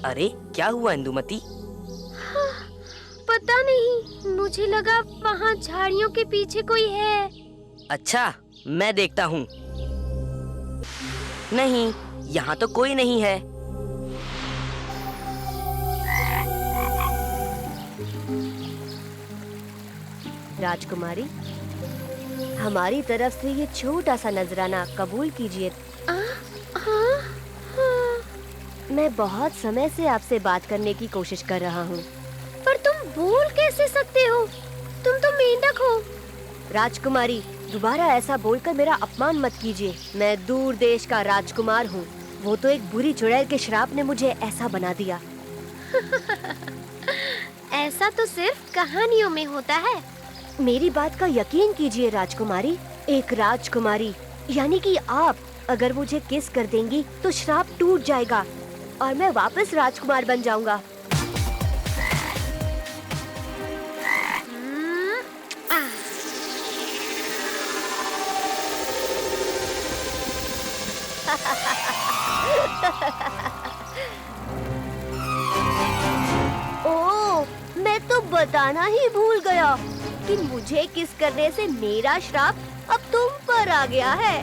अरे क्या हुआ इंदुमती? पता नहीं, मुझे लगा वहाँ झाड़ियों के पीछे कोई है। अच्छा, मैं देखता हूँ। नहीं, यहाँ तो कोई नहीं है। राजकुमारी, हमारी तरफ से ये छोटा सा नजराना कबूल कीजिए। हाँ, हाँ। मैं बहुत समय से आपसे बात करने की कोशिश कर रहा हूँ। पर तुम बोल कैसे सकते हो? तुम तो मेंढक हो। राजकुमारी, दोबारा ऐसा बोलकर मेरा अपमान मत कीजिए। मैं दूर देश का राजकुमार हूँ। वो तो एक बुरी चुड़ैल के श्राप ने मुझे ऐसा बना दिया। ऐसा तो सिर्फ कहानियों में होता है। मेरी बात का यकीन कीजिए राजकुमारी। एक राजकुमारी यानी कि आप अगर मुझे किस कर देंगी तो श्राप टूट जाएगा और मैं वापस राजकुमार बन जाऊंगा। ओह, मैं तो बताना ही भूल गया कि मुझे किस करने से मेरा श्राप अब तुम पर आ गया है।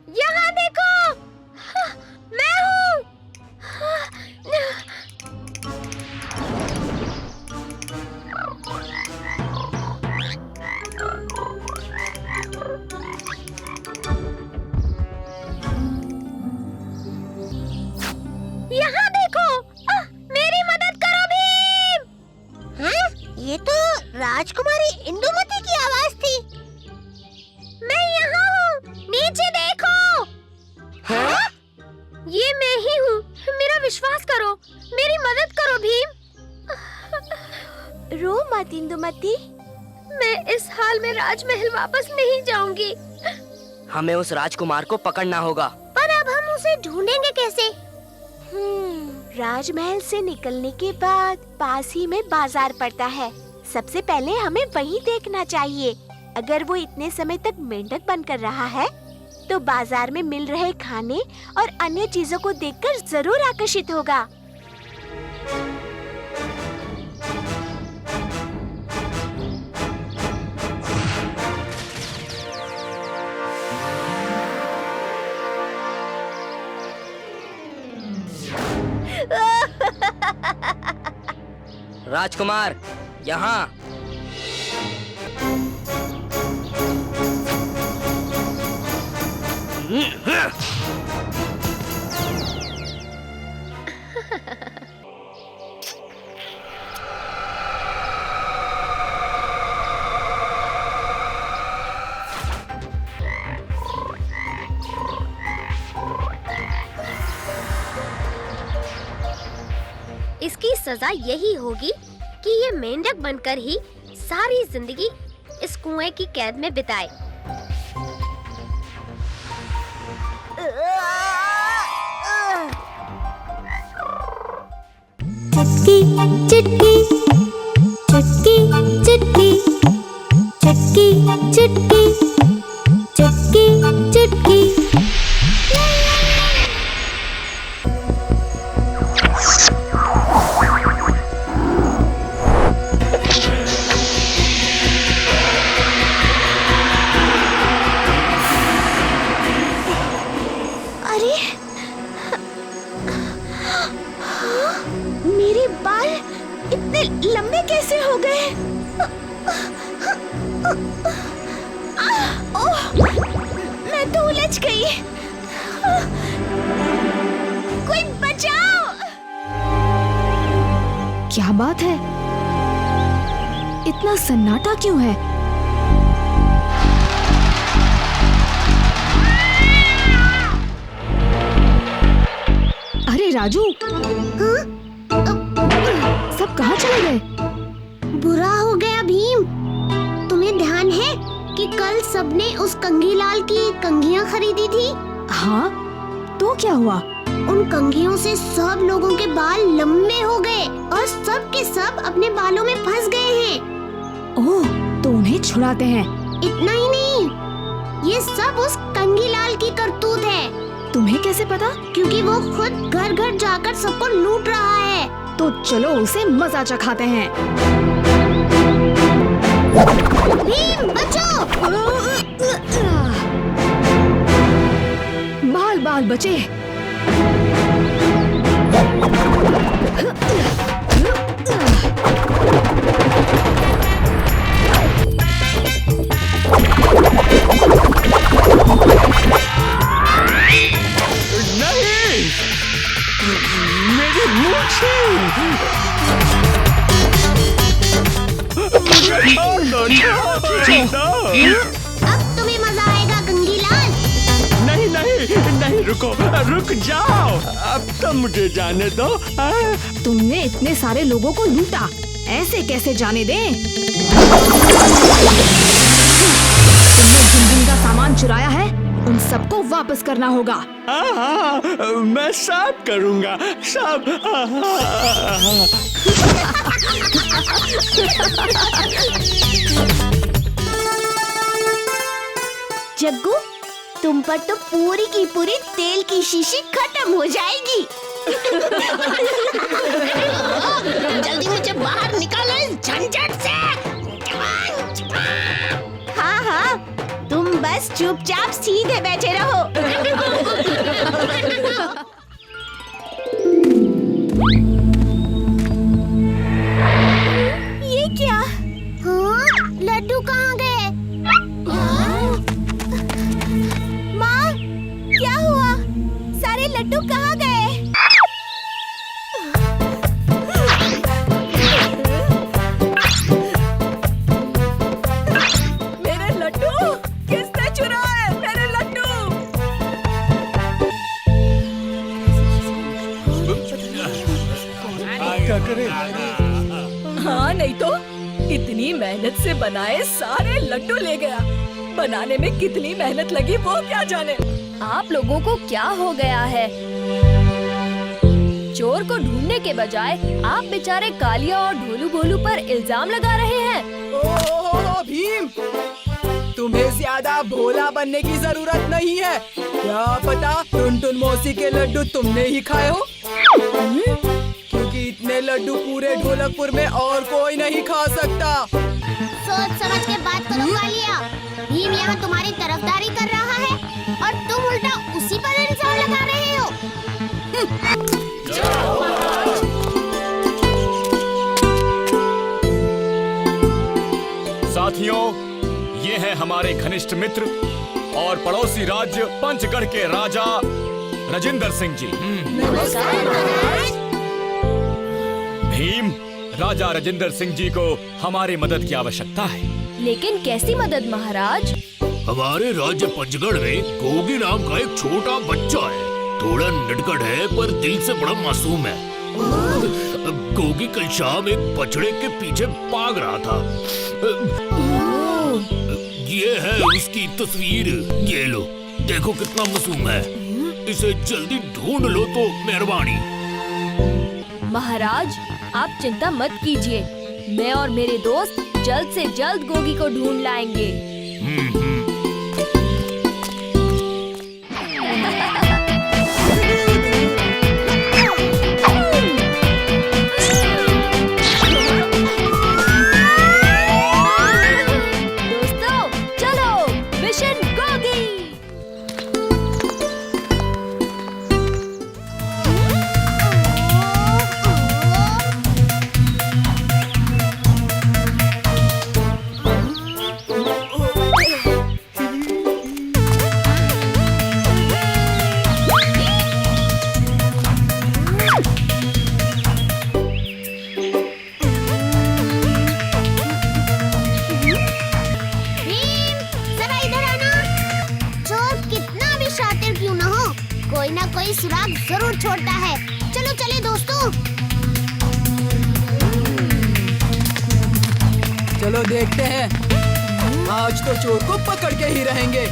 यहाँ देखो, मैं हूँ। यहाँ देखो, मेरी मदद करो भीम। हाँ? ये तो राजकुमारी इंदुमती की आवाज थी। मैं यहाँ हूँ, नीचे देखो। हाँ? ये मैं ही हूँ, मेरा विश्वास करो, मेरी मदद करो भीम। रो मत इंदुमती। मैं इस हाल में राजमहल वापस नहीं जाऊंगी। हमें उस राजकुमार को पकड़ना होगा। पर अब हम उसे ढूंढेंगे कैसे? राजमहल से निकलने के बाद पास ही में बाजार पड़ता है। सबसे पहले हमें वहीं देखना चाहिए। अगर वो इतने समय तक मेंढक बनकर रहा है तो बाजार में मिल रहे खाने और अन्य चीजों को देखकर जरूर आकर्षित होगा। राजकुमार, यहाँ। इसकी सजा यही होगी कि ये मेंढक बनकर ही सारी जिंदगी इस कुएं की कैद में बिताए। चुटकी चुटकी चुटकी चुटकी चुटकी चुटकी चुटकी चुटकी। अरे मेरे बाल इतने लंबे कैसे हो गए? ओह, मैं तो उलझ गई। कोई बचाओ! क्या बात है? इतना सन्नाटा क्यों है? अरे राजू, सब कहाँ चले गए? बुरा हो गया भीम। तुम्हें ध्यान है कि कल सबने उस कंघीलाल की कंघियाँ खरीदी थी? हाँ, तो क्या हुआ? उन कंघियों से सब लोगों के बाल लंबे हो गए और सब के सब अपने बालों में फंस गए हैं। ओह, तो उन्हें छुड़ाते हैं। इतना ही नहीं, ये सब उस कंघीलाल की करतूत है। तुम्हें कैसे पता? क्योंकि वो खुद घर घर जाकर सबको लूट रहा है। तो चलो उसे मजा चखाते हैं। भीम बचो! बाल बाल बचे। नहीं, मेरी मूछें! मुझे छोड़ दो, छोड़ दो। अब तुम्हें मजा आएगा कंघीलाल। नहीं नहीं नहीं, रुक जाओ। अब तो मुझे जाने दो। तुमने इतने सारे लोगों को लूटा, ऐसे कैसे जाने दें? तुमने जिन का सामान चुराया है, उन सबको वापस करना होगा। हाँ, मैं सब करूँगा, सब। जग्गू, तुम पर तो पूरी की पूरी तेल की शीशी खत्म हो जाएगी। जल्दी मुझे बाहर निकालो इस झंझट से। हाँ हाँ, तुम बस चुपचाप सीधे बैठे रहो। ये क्या? हाँ, लड्डू कहाँ गए? माँ, क्या हुआ? सारे लड्डू कहाँ गए? मेरे लड्डू किसने चुराए? मेरे लड्डू! क्या करें? हाँ, नहीं तो इतनी मेहनत से बनाए सारे लड्डू ले गया। बनाने में कितनी मेहनत लगी वो क्या जाने। आप लोगों को क्या हो गया है? चोर को ढूंढने के बजाय आप बेचारे कालिया और ढोलू भोलू पर इल्जाम लगा रहे हैं। ओह भीम, तुम्हें ज्यादा भोला बनने की जरूरत नहीं है। क्या पता टुनटुन मौसी के लड्डू तुमने ही खाए हो? क्योंकि इतने लड्डू पूरे ढोलकपुर में और कोई नहीं खा सकता। सोच समझ के बात करो कालिया। भीम यहाँ तुम्हारी तरफदारी कर रहा है और तुम उल्टा उसी पर इल्जाम लगा रहे हो। साथियों, ये है हमारे घनिष्ठ मित्र और पड़ोसी राज्य पंचगढ़ के राजा राजेंद्र सिंह जी। भीम, राजा राजेंद्र सिंह जी को हमारी मदद की आवश्यकता है। लेकिन कैसी मदद महाराज? हमारे राज्य पंचगढ़ में गोगी नाम का एक छोटा बच्चा है। थोड़ा नटखट है पर दिल से बड़ा मासूम है। गोगी कल शाम एक बछड़े के पीछे भाग रहा था। ये है उसकी तस्वीर, ये लो, देखो कितना मासूम है। इसे जल्दी ढूंढ लो तो मेहरबानी। महाराज, आप चिंता मत कीजिए, मैं और मेरे दोस्त जल्द से जल्द गोगी को ढूंढ लाएंगे। दोस्तों, चलो मिशन गोगी। कोई ना कोई सुराग जरूर छोड़ता है। चलो चले दोस्तों। चलो देखते हैं। आज तो चोर को पकड़ के ही रहेंगे।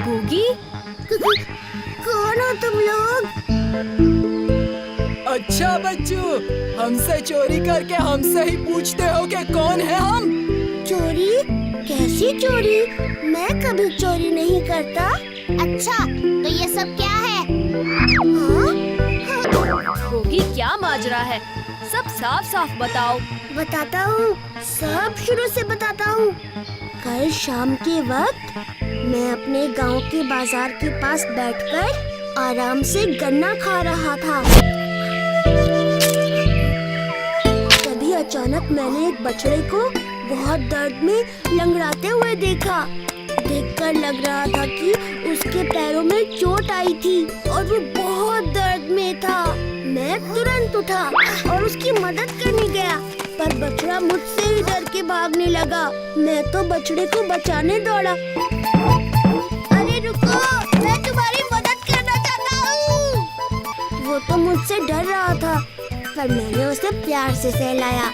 गोगी, कौन हो तुम लोग? अच्छा बच्चू, हमसे चोरी करके हमसे ही पूछते हो कि कौन है हम? चोरी? कैसी चोरी? मैं कभी चोरी नहीं करता। अच्छा, तो ये सब क्या है? गोगी क्या माजरा है? सब साफ साफ बताओ। बताता हूँ, सब शुरू से बताता हूँ। कल शाम के वक्त मैं अपने गांव के बाजार के पास बैठकर आराम से गन्ना खा रहा था। तभी अचानक मैंने एक बछड़े को बहुत दर्द में लंगड़ाते हुए देखा। देखकर लग रहा था कि उसके पैरों में चोट आई थी और वो बहुत दर्द में था। मैं तुरंत उठा और उसकी मदद करने गया, पर बछड़ा मुझसे ही डर के भागने लगा। मैं तो बछड़े को बचाने दौड़ा। अरे रुको, मैं तुम्हारी मदद करना चाहता हूँ। वो तो मुझसे डर रहा था, पर मैंने उसे प्यार से सहलाया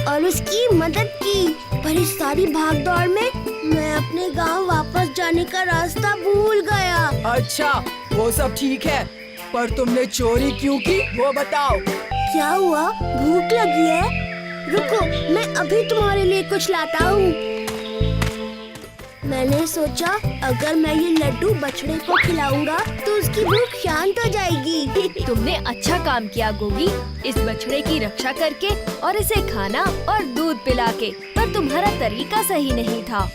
और उसकी मदद की। पर इस सारी भागदौड़ में मैं अपने गांव वापस जाने का रास्ता भूल गया। अच्छा, वो सब ठीक है, पर तुमने चोरी क्यों की वो बताओ। क्या हुआ? भूख लगी है? रुको, मैं अभी तुम्हारे लिए कुछ लाता हूँ। मैंने सोचा अगर मैं ये लड्डू बछड़े को खिलाऊंगा तो उसकी भूख शांत हो जाएगी। तुमने अच्छा काम किया गोगी, इस बछड़े की रक्षा करके और इसे खाना और दूध पिला के। पर तुम्हारा तरीका सही नहीं था।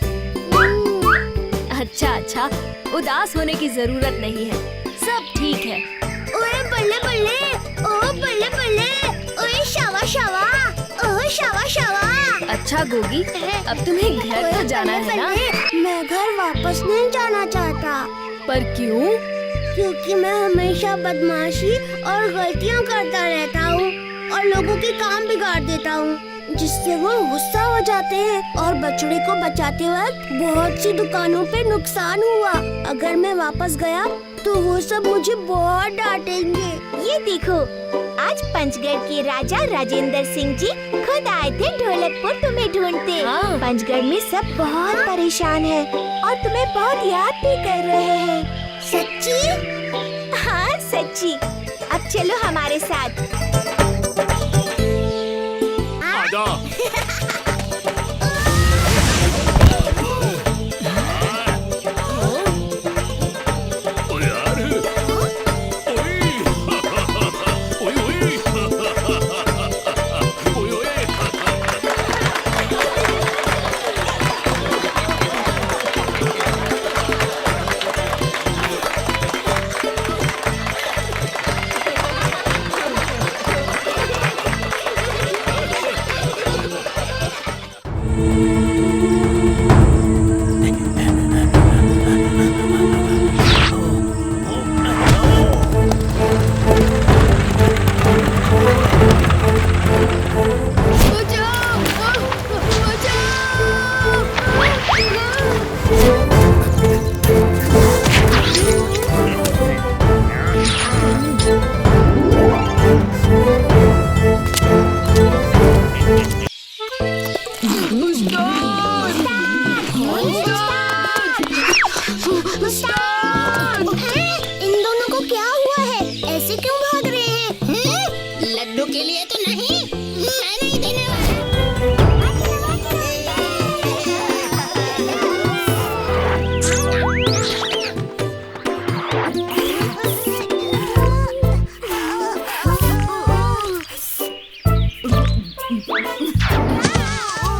अच्छा, उदास होने की जरूरत नहीं है, सब ठीक है। ओए बल्ले बल्ले, ओ बल्ले बल्ले, ओए शावा शावा, ओ शावा शावा। अच्छा गोगी, अब तुम्हें घर तो जाना है ना? मैं घर वापस नहीं जाना चाहता। पर क्यों? क्योंकि मैं हमेशा बदमाशी और गलतियाँ करता रहता हूँ और लोगों के काम बिगाड़ देता हूँ, जिससे वो गुस्सा हो जाते हैं। और बछड़े को बचाते वक्त बहुत सी दुकानों पे नुकसान हुआ। अगर मैं वापस गया तो वो सब मुझे बहुत डांटेंगे। ये देखो, आज पंचगढ़ के राजा राजेंद्र सिंह जी खुद आए थे ढोलकपुर तुम्हें ढूंढते। हाँ। पंचगढ़ में सब बहुत परेशान हैं और तुम्हें बहुत याद भी कर रहे हैं। सच्ची? हाँ सच्ची। अब चलो हमारे साथ। आजा। ओ यार, ओए, ओए, ओए, ओए।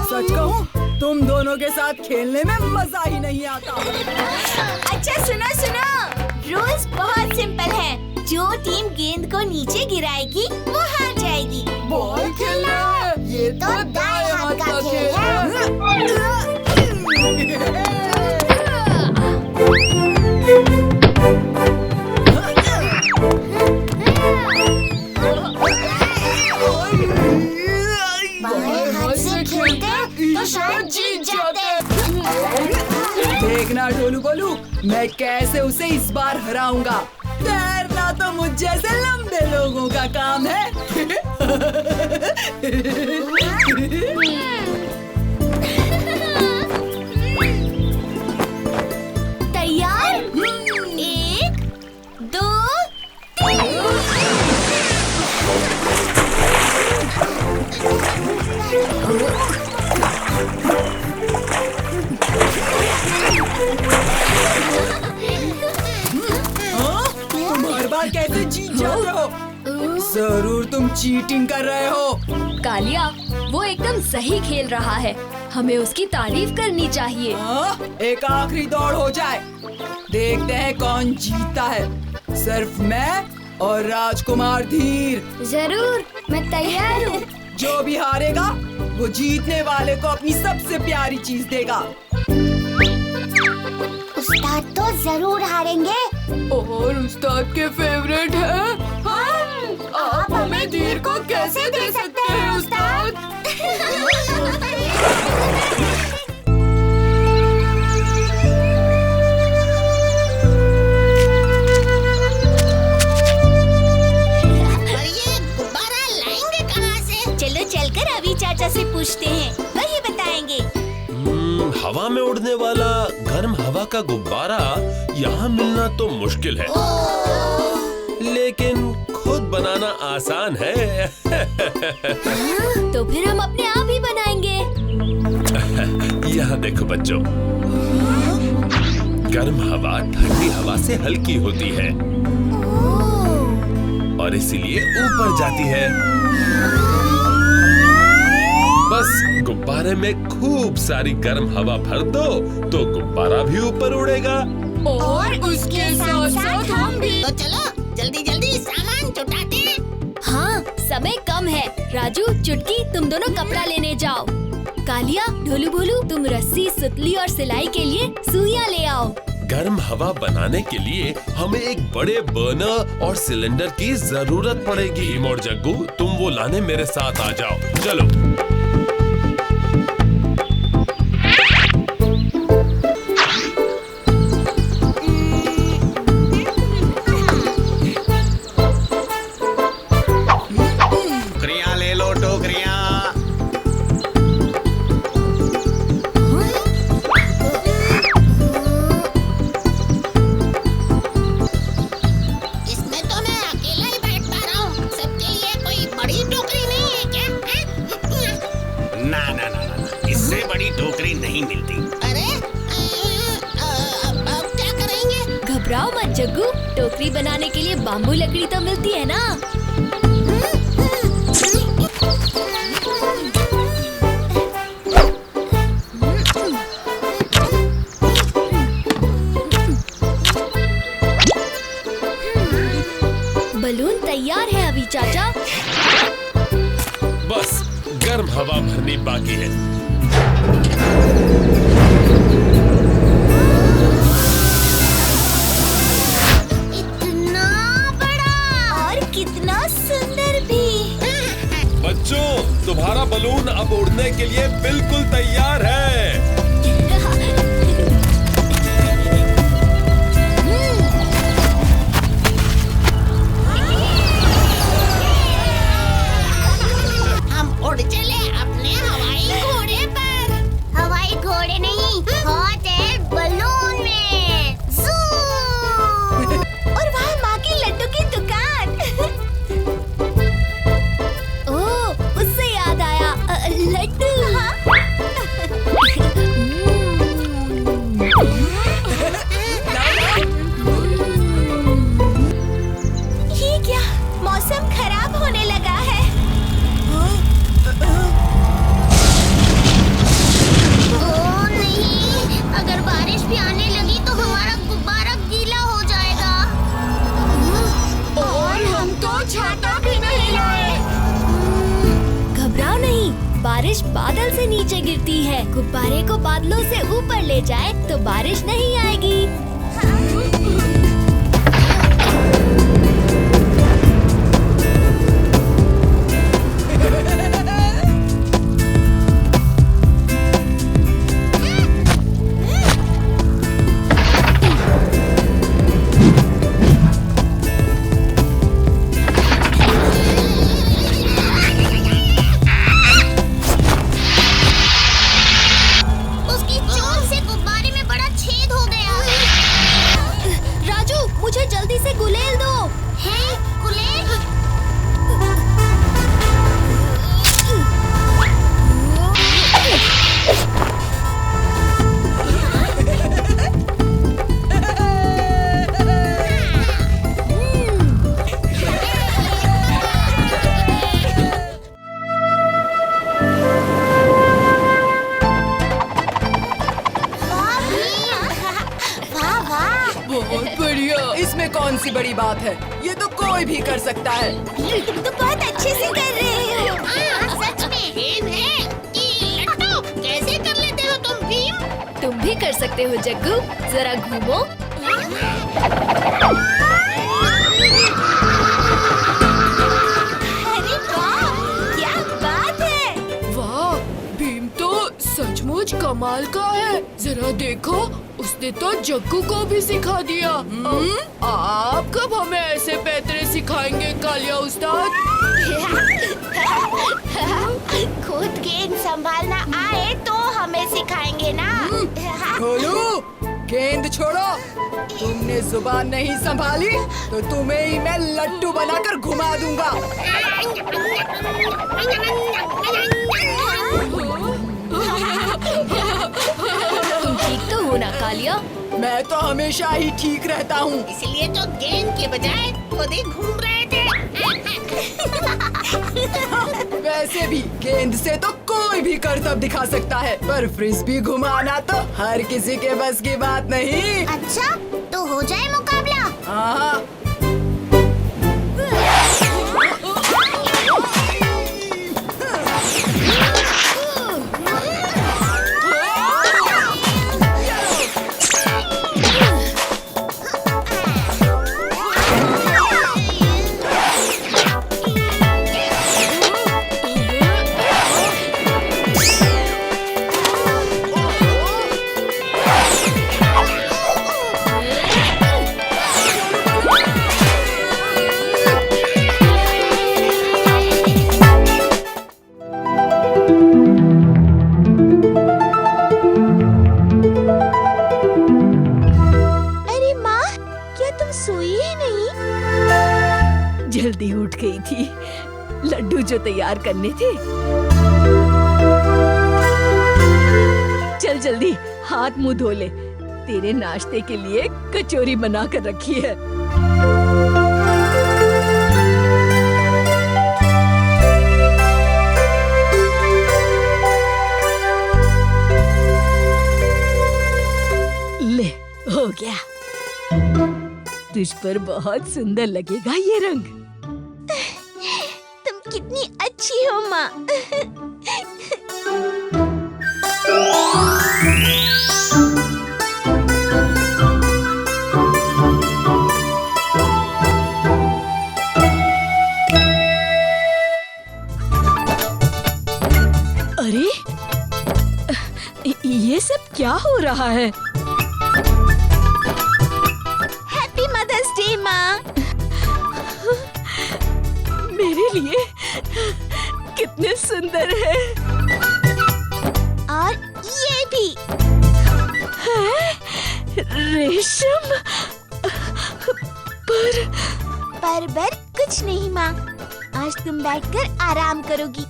सच कहूँ, तुम दोनों के साथ खेलने में मजा ही नहीं आता। अच्छा सुनो, रूल्स बहुत सिंपल है। जो टीम गेंद को नीचे गिराएगी वो हार जाएगी। बॉल खेलना है, ये तो दाएं हाथ का खेल है। तो शायद जीत जाते। देखना ढोलू बोलू, मैं कैसे उसे इस बार हराऊंगा। तैरना तो मुझ जैसे लंबे लोगों का काम है। तैयार? 1, 2, तुम हर बार कैसे जीत जाते हो? जरूर तुम चीटिंग कर रहे हो। कालिया, वो एकदम सही खेल रहा है। हमें उसकी तारीफ करनी चाहिए। एक आखिरी दौड़ हो जाए, देखते हैं कौन जीतता है। सिर्फ मैं और राजकुमार धीर। जरूर, मैं तैयार हूँ। जो भी हारेगा वो जीतने वाले को अपनी सबसे प्यारी चीज देगा। उस्ताद तो जरूर हारेंगे। और उस्ताद के फेवरेट है हम। आप हमें धीर को कैसे दे सकते हैं उस्ताद? और ये गुब्बारा लाएंगे कहाँ से? चलो चलकर अभी चाचा से पूछते हैं, वही बताएंगे। हवा में उड़ने वाला गर्म हवा का गुब्बारा यहाँ मिलना तो मुश्किल है, लेकिन खुद बनाना आसान है। तो फिर हम अपने आप ही बनाएंगे। यहाँ देखो बच्चों, गर्म हवा ठंडी हवा से हल्की होती है और इसीलिए ऊपर जाती है। बस गुब्बारे में खूब सारी गर्म हवा भर दो तो गुब्बारा भी ऊपर उड़ेगा। और उसके साथ साथ हम भी। तो चलो जल्दी जल्दी सामान जुटाते हैं। हाँ, समय कम है। राजू, चुटकी, तुम दोनों कपड़ा लेने जाओ। कालिया, ढोलू भोलू, तुम रस्सी, सुतली और सिलाई के लिए सुइयां ले आओ। गर्म हवा बनाने के लिए हमें एक बड़े बर्नर और सिलेंडर की जरूरत पड़ेगी। हिम और जग्गू, तुम वो लाने मेरे साथ आ जाओ। चलो। टोकरियां ले लो, टोकरियां। इसमें तो मैं अकेला ही बैठ पा रहा हूँ। सबके लिए कोई बड़ी टोकरी नहीं है क्या? ना ना ना ना, इससे बड़ी टोकरी नहीं मिलती। अरे अब क्या करेंगे? घबराओ मत जग्गू, टोकरी बनाने के लिए बाम्बू लकड़ी तो मिलती है ना। बलून तैयार है अभी चाचा। बस गर्म हवा भरनी बाकी है। इतना बड़ा और कितना सुंदर भी। बच्चों, तुम्हारा बलून अब उड़ने के लिए बिल्कुल तैयार है। हम उड़ चले अपने हवाई घोड़े पर। हवाई घोड़े नहीं, हॉट एयर बलून में। ज़ू! और वहाँ माँ की लड्डू की दुकान। ओह, उससे याद आया, लड्डू। ये क्या, मौसम खराब होने लगा है। ओह नहीं, अगर बारिश भी आने लगी तो हमारा गुब्बारा गीला हो जाएगा। और हम तो छाता भी नहीं लाए। घबराओ नहीं, बारिश बादल से नीचे गिरती है। गुब्बारे को बादलों से ऊपर ले जाए तो बारिश नहीं आएगी। सी बड़ी बात है, ये तो कोई भी कर सकता है। तुम तो बहुत अच्छे से कर रहे हो। सच में गेम है कि लड्डू कैसे कर लेते हो तुम भीम? तुम भी कर सकते हो जग्गू, जरा घूमो। अरे वाह, क्या बात है। वाह, भीम तो सचमुच कमाल का है। जरा देखो, उसने तो जग्गू को भी सिखा दिया। आप कब हमें ऐसे पैतरे सिखाएंगे कालिया उस्ताद? खुद गेंद संभालना आए तो हमें सिखाएंगे ना। गोलू, गेंद छोड़ो। तुमने जुबान नहीं संभाली तो तुम्हें ही मैं लड्डू बनाकर घुमा दूंगा। तुम ठीक तो हो ना कालिया? मैं तो हमेशा ही ठीक रहता हूँ। इसलिए तो गेंद के बजाय खुद ही घूम रहे थे। वैसे भी गेंद से तो कोई भी करतब दिखा सकता है, पर फ्रिस्बी घुमाना तो हर किसी के बस की बात नहीं। अच्छा, तो हो जाए मुकाबला। हाँ। जल्दी उठ गई थी, लड्डू जो तैयार करने थे। चल जल्दी हाथ मुंह धो ले, तेरे नाश्ते के लिए कचौरी बना कर रखी है। ले, हो गया। तुझ पर बहुत सुंदर लगेगा ये रंग। तुम कितनी अच्छी हो माँ। अरे, ये सब क्या हो रहा है? हैप्पी मदर्स डे माँ। मेरे लिए कितने सुंदर है। और ये भी है? रेशम पर कुछ नहीं माँ, आज तुम बैठकर आराम करोगी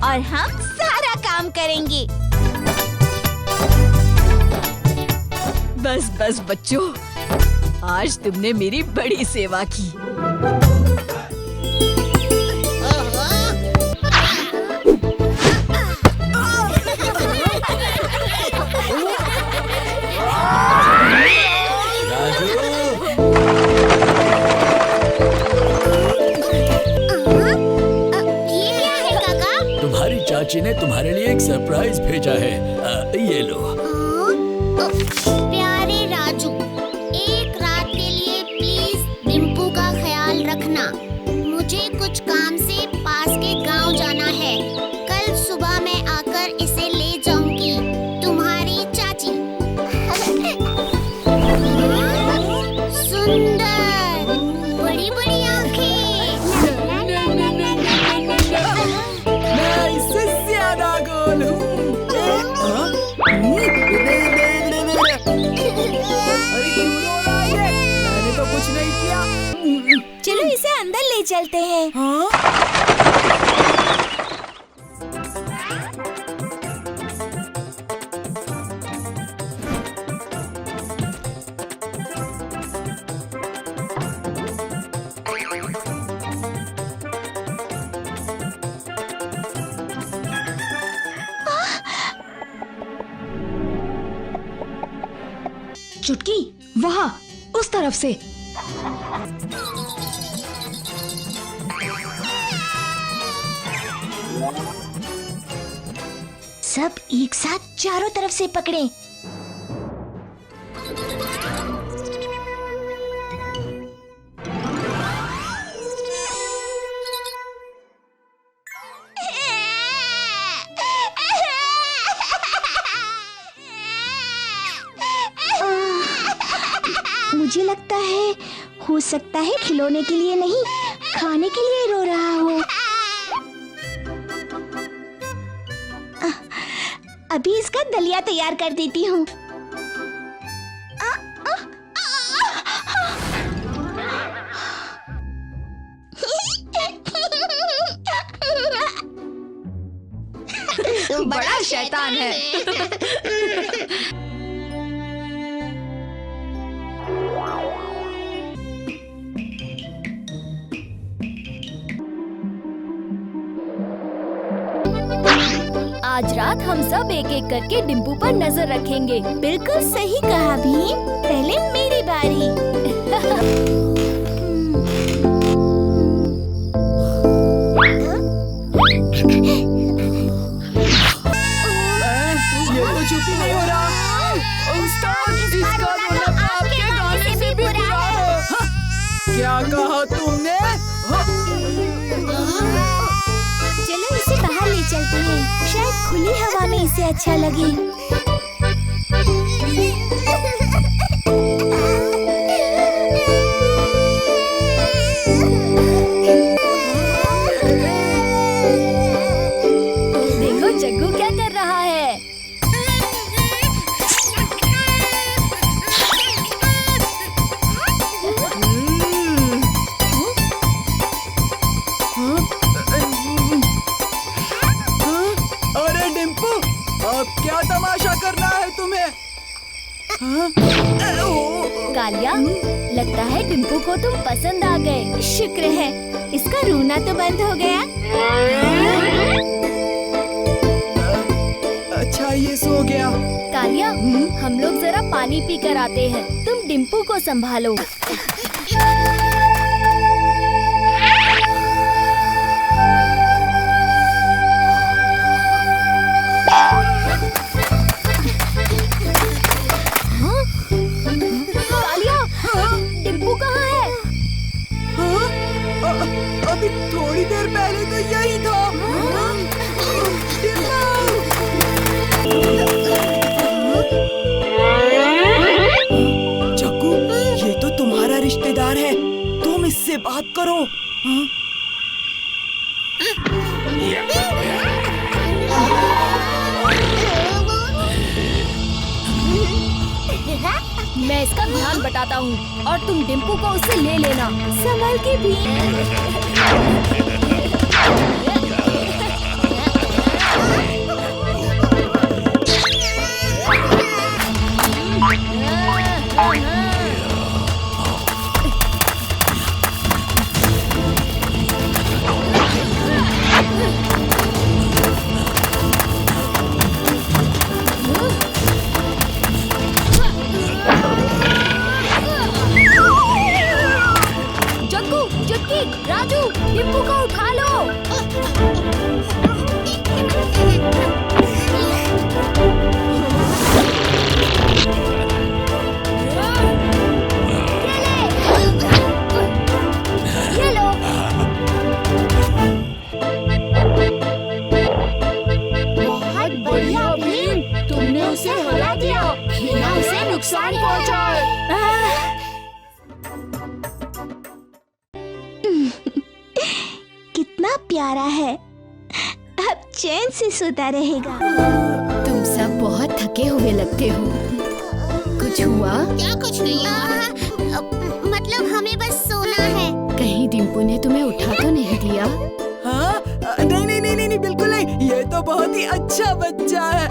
और हम सारा काम करेंगे। बस बस बच्चों, आज तुमने मेरी बड़ी सेवा की। तुम्हारी चाची ने तुम्हारे लिए एक सरप्राइज भेजा है, ये लो। प्यारे राजू, एक रात के लिए प्लीज रिंपू का ख्याल रखना। मुझे कुछ काम से पास के गांव जाना है। कल सुबह मैं आकर इसे ले जाऊंगी। तुम्हारी चाची। सुंदर, बड़ी बड़ी आंखें। मैं इससे ज्यादा गोल हूँ। अरे क्यों रो रहा है? मैंने तो कुछ नहीं किया। चलो इसे अंदर ले चलते हैं। हाँ? चुटकी, वहाँ उस तरफ से। सब एक साथ चारों तरफ से पकड़ें। मुझे लगता है हो सकता है खिलौने के लिए नहीं, खाने के लिए रो रहा हो। अभी इसका दलिया तैयार कर देती हूँ। बड़ा शैतान है। आज रात हम सब एक एक करके डिम्पू पर नजर रखेंगे। बिल्कुल सही कहा भीम, पहले मेरी बारी। ये तो चुप ही नहीं हो रहा। उस्ताद, इसका रोना तो आपके गाने से भी बुरा है। क्या कहा तुमने? चलो इसे बाहर ले चलते हैं, शायद खुली हवा में इसे अच्छा लगे। देखो जग्गू क्या कर रहा है। अरे डिम्पू, अब क्या तमाशा करना है तुम्हें? कालिया, लगता है डिम्पू को तुम पसंद आ गए। शुक्र है, इसका रोना तो बंद हो गया। अच्छा ये सो गया। कालिया, हम लोग जरा पानी पी कर आते हैं, तुम डिम्पू को संभालो। कालिया, डिम्पू कहाँ है? अभी थोड़ी देर पहले तो यही था। जग्गू, ये तो तुम्हारा रिश्तेदार है, तुम इससे बात करो। मैं इसका ध्यान बटाता हूँ और तुम डिम्पू को उससे ले लेना। संभल के भी। जग्गू, जुक्की, राजू, डिम्पू को उठा लो। ये लो। बहुत बढ़िया भीम, तुमने उसे हरा दिया बिना उसे नुकसान पहुंचाए। कितना प्यारा है, अब चैन से सोता रहेगा। तुम सब बहुत थके हुए लगते हो। कुछ हुआ? क्या कुछ नहीं हुआ। मतलब हमें बस सोना है। कहीं डिम्पू ने तुम्हें उठा तो नहीं दिया? हाँ, नहीं नहीं नहीं नहीं, बिल्कुल नहीं। ये तो बहुत ही अच्छा बच्चा है।